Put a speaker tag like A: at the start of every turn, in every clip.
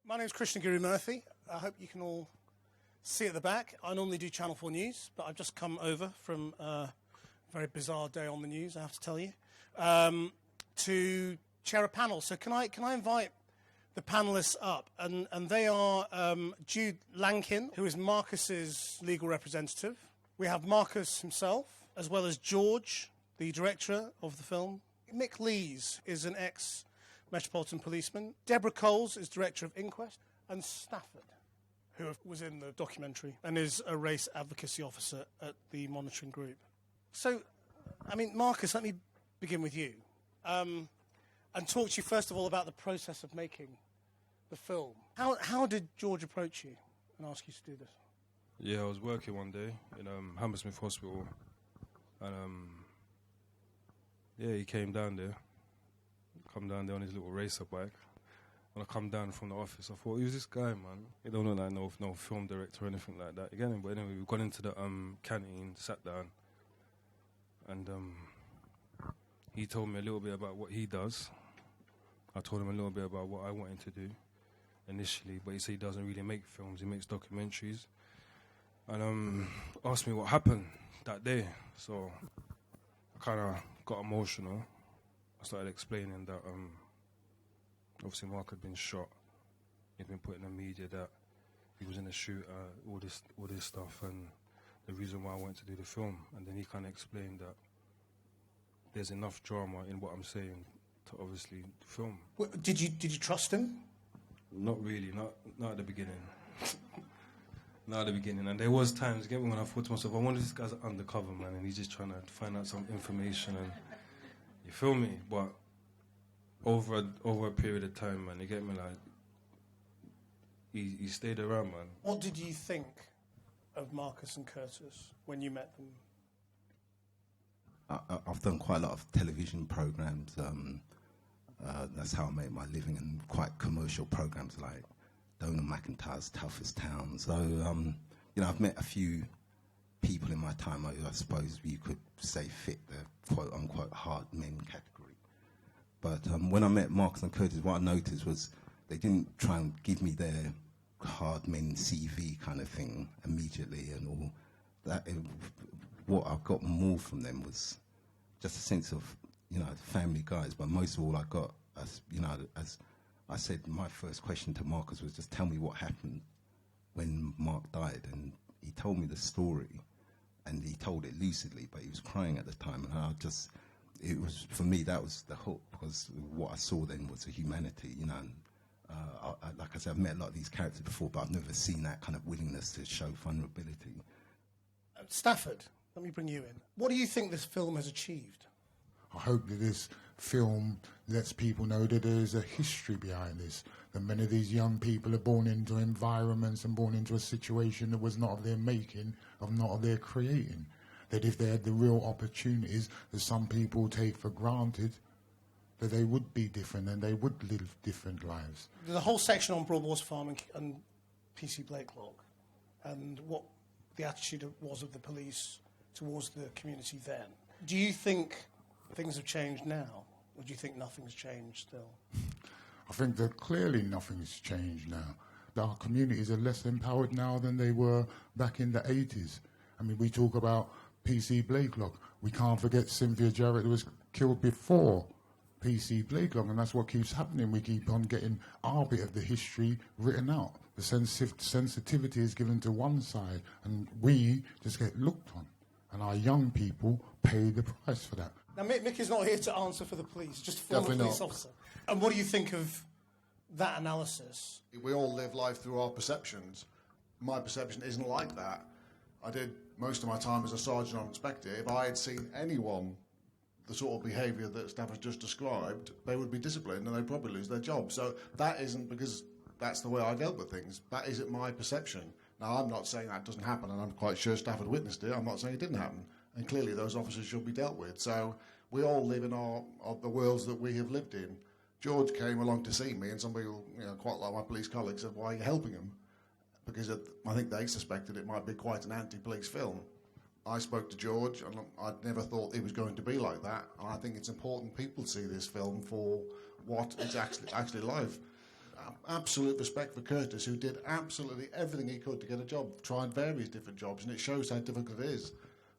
A: My name's Krishnan Guru-Murthy. I hope you can all see at the back. I normally do Channel 4 News, but I've just come over from a very bizarre day on the news, I have to tell you, to chair a panel. So can I invite the panelists up? And they are Jude, Lanchin, who is Marcus's legal representative. We have Marcus himself, as well as George, the director of the film. Mick Lees is an ex-Metropolitan Policeman. Deborah Coles is director of InQuest. And Stafford, who was in the documentary and is a race advocacy officer at the monitoring group. So, I mean, Marcus, let me begin with you and talk to you first of all about the process of making the film. How did George approach you and ask you to do this?
B: Yeah, I was working one day in Hammersmith Hospital, and he came down there on his little racer bike. When I come down from the office, I thought, who's this guy, man? He don't look like no film director or anything like that. Again, but anyway, we got into the canteen, sat down, and he told me a little bit about what he does. I told him a little bit about what I wanted to do initially, but he said he doesn't really make films, he makes documentaries. And asked me what happened that day. So I kind of got emotional. I started explaining that obviously Mark had been shot. He'd been put in the media that he was in a shooter, all this stuff, and the reason why I wanted to do the film. And then he kind of explained that there's enough drama in what I'm saying to obviously film.
A: Well, did you trust him?
B: Not really, not at the beginning. Not at the beginning. And there was times, when I thought to myself, I wonder if this guy's undercover, man, and he's just trying to find out some information, and you feel me? But over a period of time, man, you get me, like, he stayed around, man.
A: What did you think of Marcus and Kurtis when you met them?
C: I've done quite a lot of television programs. That's how I make my living, and quite commercial programs like Donald McIntyre's Toughest Town. So, I've met a few people in my time who I suppose you could say fit the quote-unquote hard men category. But when I met Marcus and Kurtis, what I noticed was they didn't try and give me their hard men CV kind of thing immediately and all that. What I got more from them was just a sense of, family guys. But most of all, I got, as I said, my first question to Marcus was just tell me what happened when Mark died. And he told me the story, and he told it lucidly, but he was crying at the time. And it was, for me, that was the hook, because what I saw then was a humanity, and like I said, I've met a lot of these characters before, but I've never seen that kind of willingness to show vulnerability.
A: Stafford, let me bring you in. What do you think this film has achieved?
D: I hope that this film lets people know that there is a history behind this, that many of these young people are born into environments and born into a situation that was not of their making, not of their creating. That if they had the real opportunities that some people take for granted, that they would be different and they would live different lives.
A: There's a whole section on Broadwater Farm and PC Blakelock, and what the attitude was of the police towards the community then. Do you think things have changed now, or do you think nothing's changed still?
D: I think that clearly nothing's changed now. That our communities are less empowered now than they were back in the 80s. I mean, we talk about PC Blakelock. We can't forget Cynthia Jarrett, who was killed before PC Blakelock, and that's what keeps happening. We keep on getting our bit of the history written out. The sensitivity is given to one side, and we just get looked on. And our young people pay the price for that.
A: Now, Mick is not here to answer for the police, just a former police officer. And what do you think of that analysis?
E: We all live life through our perceptions. My perception isn't like that. I did most of my time as a sergeant or inspector. If I had seen anyone, the sort of behaviour that Staff has just described, they would be disciplined and they'd probably lose their job. So that isn't because that's the way I dealt with things. That isn't my perception. Now, I'm not saying that doesn't happen, and I'm quite sure Stafford witnessed it. I'm not saying it didn't happen. And clearly those officers should be dealt with. So we all live in the worlds that we have lived in. George came along to see me, and some people, quite like my police colleagues, said, why are you helping him? Because I think they suspected it might be quite an anti-police film. I spoke to George, and I'd never thought it was going to be like that. And I think it's important people see this film for what it's actually like. absolute respect for Kurtis, who did absolutely everything he could to get a job, tried various different jobs, and it shows how difficult it is.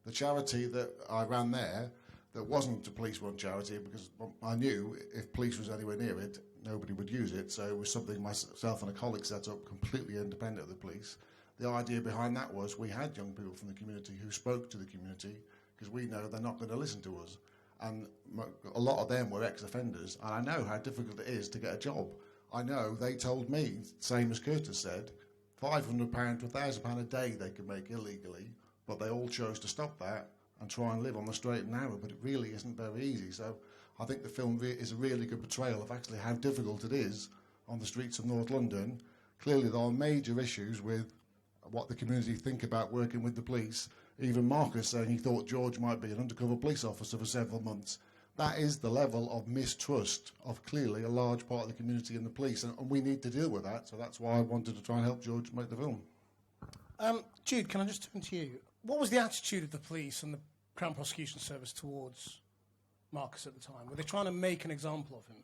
E: The charity that I ran there, that wasn't a police-run charity, because I knew if police was anywhere near it, nobody would use it, so it was something myself and a colleague set up completely independent of the police. The idea behind that was we had young people from the community who spoke to the community, because we know they're not going to listen to us. And a lot of them were ex-offenders, and I know how difficult it is to get a job. I know they told me, same as Kurtis said, £500 to £1,000 a day they could make illegally, but they all chose to stop that and try and live on the straight and narrow, but it really isn't very easy. So I think the film is a really good portrayal of actually how difficult it is on the streets of North London. Clearly there are major issues with what the community think about working with the police. Even Marcus saying he thought George might be an undercover police officer for several months. That is the level of mistrust of clearly a large part of the community and the police, and we need to deal with that, so that's why I wanted to try and help George make the film.
A: Jude, can I just turn to you? What was the attitude of the police and the Crown Prosecution Service towards Marcus at the time? Were they trying to make an example of him?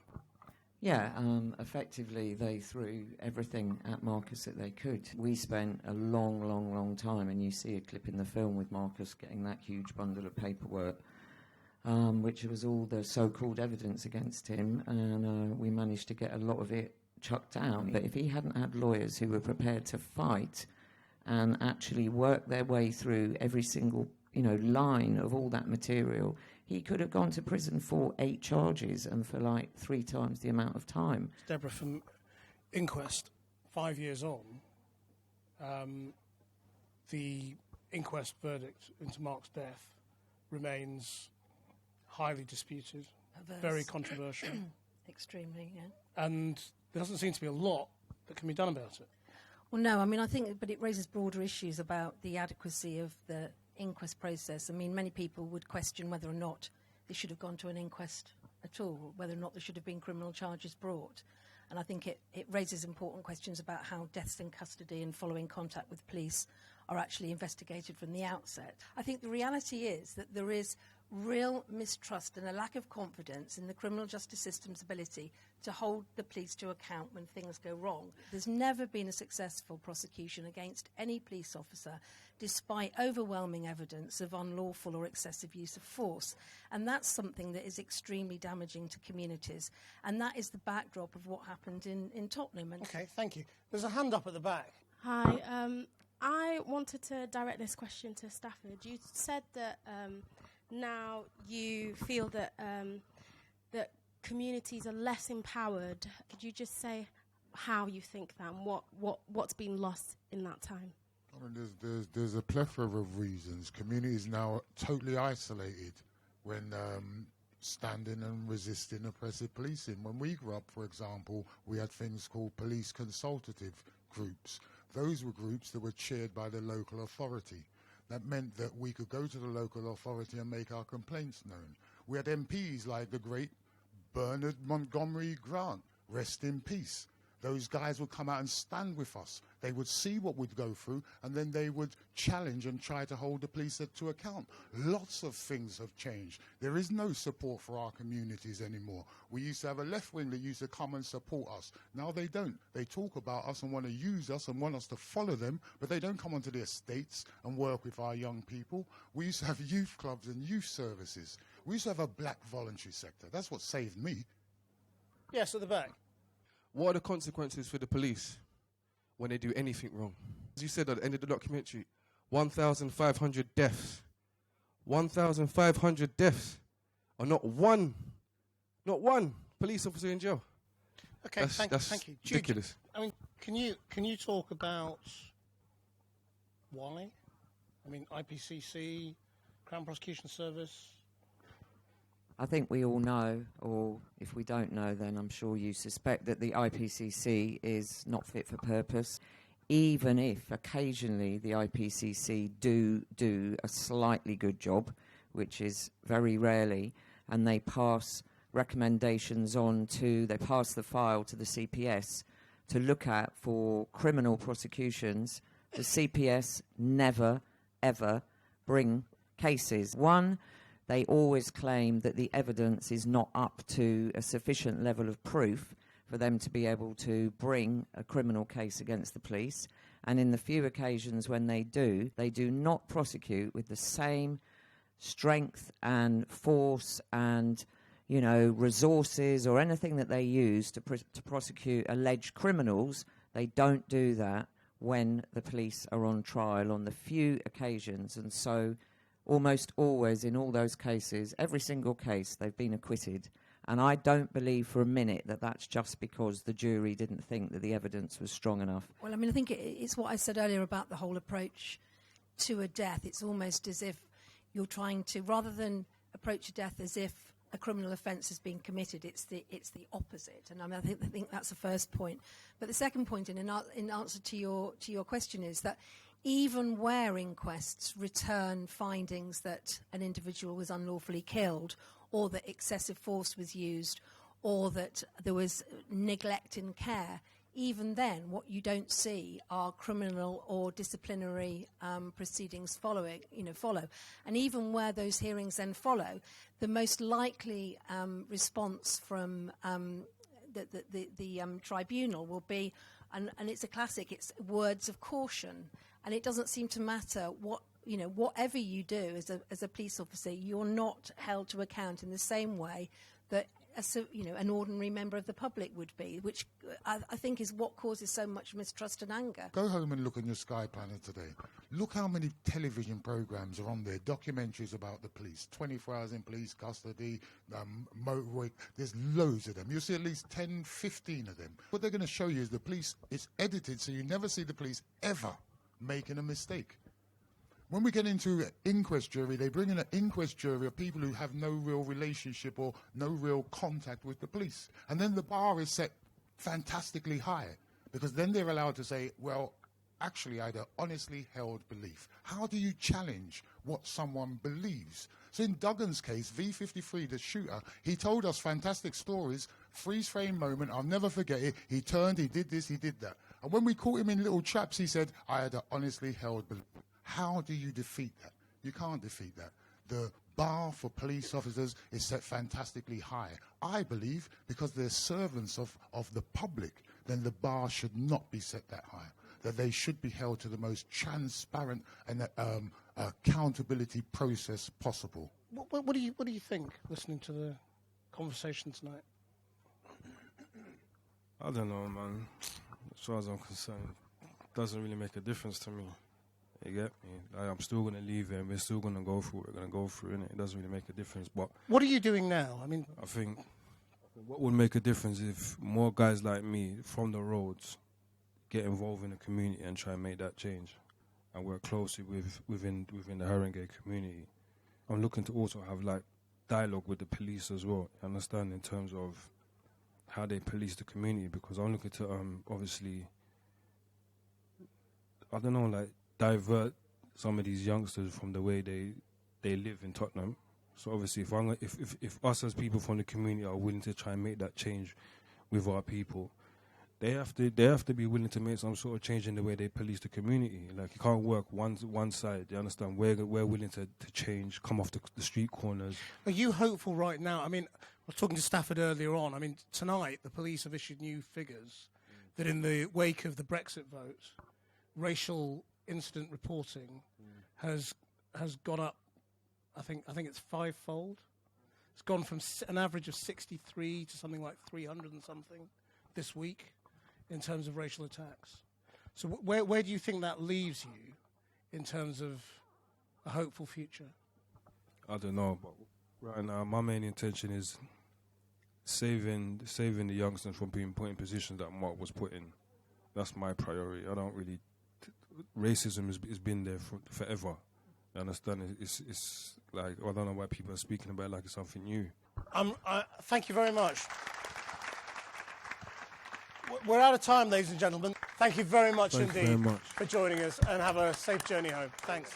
F: Yeah, effectively they threw everything at Marcus that they could. We spent a long time, and you see a clip in the film with Marcus getting that huge bundle of paperwork, which was all the so-called evidence against him, and we managed to get a lot of it chucked out. But if he hadn't had lawyers who were prepared to fight and actually work their way through every single line of all that material, he could have gone to prison for 8 charges and for like 3 times the amount of time.
A: Deborah, from InQuest, 5 years on, the InQuest verdict into Mark's death remains highly disputed, very controversial.
G: Extremely, yeah.
A: And there doesn't seem to be a lot that can be done about it.
G: Well, no, I mean, I think, but it raises broader issues about the adequacy of the inquest process. I mean, many people would question whether or not they should have gone to an inquest at all, whether or not there should have been criminal charges brought. And I think it raises important questions about how deaths in custody and following contact with police are actually investigated from the outset. I think the reality is that there is real mistrust and a lack of confidence in the criminal justice system's ability to hold the police to account when things go wrong. There's never been a successful prosecution against any police officer despite overwhelming evidence of unlawful or excessive use of force. And that's something that is extremely damaging to communities. And that is the backdrop of what happened in Tottenham.
A: OK, thank you. There's a hand up at the back.
H: Hi. I wanted to direct this question to Stafford. You said that now you feel that that communities are less empowered. Could you just say how you think that and what's been lost in that time?
D: I mean, there's a plethora of reasons. Communities now are totally isolated when standing and resisting oppressive policing. When we grew up, for example, we had things called police consultative groups. Those were groups that were chaired by the local authority. That meant that we could go to the local authority and make our complaints known. We had MPs like the great Bernard Montgomery Grant, rest in peace. Those guys would come out and stand with us. They would see what we'd go through, and then they would challenge and try to hold the police to account. Lots of things have changed. There is no support for our communities anymore. We used to have a left wing that used to come and support us. Now they don't. They talk about us and want to use us and want us to follow them, but they don't come onto the estates and work with our young people. We used to have youth clubs and youth services. We used to have a black voluntary sector. That's what saved me.
A: Yes, at the back.
I: What are the consequences for the police when they do anything wrong? As you said at the end of the documentary, 1,500 deaths. 1,500 deaths are not one police officer in jail.
A: Okay, thank you. Jude,
I: Ridiculous.
A: I mean, can you talk about why? I mean, IPCC, Crown Prosecution Service.
F: I think we all know, or if we don't know, then I'm sure you suspect that the IPCC is not fit for purpose, even if occasionally the IPCC do a slightly good job, which is very rarely, and they pass recommendations on to, they pass the file to the CPS to look at for criminal prosecutions. The CPS never, ever bring cases. One, they always claim that the evidence is not up to a sufficient level of proof, for them to be able to bring a criminal case against the police. And in the few occasions when they do not prosecute with the same strength and force and, you know, resources or anything that they use to prosecute alleged criminals. They don't do that when the police are on trial on the few occasions. And so almost always in all those cases, every single case, they've been acquitted. And I don't believe for a minute that that's just because the jury didn't think that the evidence was strong enough.
G: Well, I mean, I think it's what I said earlier about the whole approach to a death. It's almost as if you're trying to, rather than approach a death as if a criminal offence has been committed, it's the opposite. And I mean, I think that's the first point. But the second point, in answer to your question, is that even where inquests return findings that an individual was unlawfully killed, or that excessive force was used, or that there was neglect in care, even then what you don't see are criminal or disciplinary proceedings follow. And even where those hearings then follow, the most likely response from the tribunal will be, and it's a classic, it's words of caution. And it doesn't seem to matter whatever you do as a police officer, you're not held to account in the same way that an ordinary member of the public would be, which I think is what causes so much mistrust and anger.
D: Go home and look on your Sky Planner today. Look how many television programmes are on there, documentaries about the police, 24 hours in police custody, motorway, there's loads of them. You'll see at least 10, 15 of them. What they're going to show you is the police, it's edited so you never see the police ever making a mistake. When we get into an inquest jury, they bring in an inquest jury of people who have no real relationship or no real contact with the police. And then the bar is set fantastically high, because then they're allowed to say, well, actually, I had an honestly held belief. How do you challenge what someone believes? So in Duggan's case, V53, the shooter, he told us fantastic stories, freeze frame moment, I'll never forget it. He turned, he did this, he did that. And when we caught him in little traps, he said, I had an honestly held belief. How do you defeat that? You can't defeat that. The bar for police officers is set fantastically high. I believe because they're servants of the public, then the bar should not be set that high. That they should be held to the most transparent and accountability process possible.
A: What do you think, listening to the conversation tonight?
B: I don't know, man. As far as I'm concerned, it doesn't really make a difference to me. You get me? I'm still going to leave it, and we're still going to go through what we're going to go through, innit? It doesn't really make a difference. But
A: what are you doing now? I mean,
B: I think what would make a difference if more guys like me from the roads get involved in the community and try and make that change, and work closely within the Haringey community. I'm looking to also have like dialogue with the police as well. You understand, in terms of how they police the community, because I'm looking to obviously, I don't know, like, divert some of these youngsters from the way they live in Tottenham. So obviously, if us as people from the community are willing to try and make that change with our people, they have to be willing to make some sort of change in the way they police the community. Like, you can't work one side. You understand? We're willing to change, come off the street corners.
A: Are you hopeful right now? I mean, I was talking to Stafford earlier on. I mean, tonight the police have issued new figures that in the wake of the Brexit vote, racial incident reporting has gone up. I think it's fivefold. It's gone from an average of 63 to something like 300 and something this week in terms of racial attacks. So where do you think that leaves you in terms of a hopeful future?
B: I don't know, but right now my main intention is saving the youngsters from being put in positions that Mark was put in. That's my priority. I don't really. Racism has been there forever. You understand? It's like, I don't know why people are speaking about it like it's something new.
A: Thank you very much. We're out of time, ladies and gentlemen. Thank you very much indeed for joining us, and have a safe journey home. Thanks.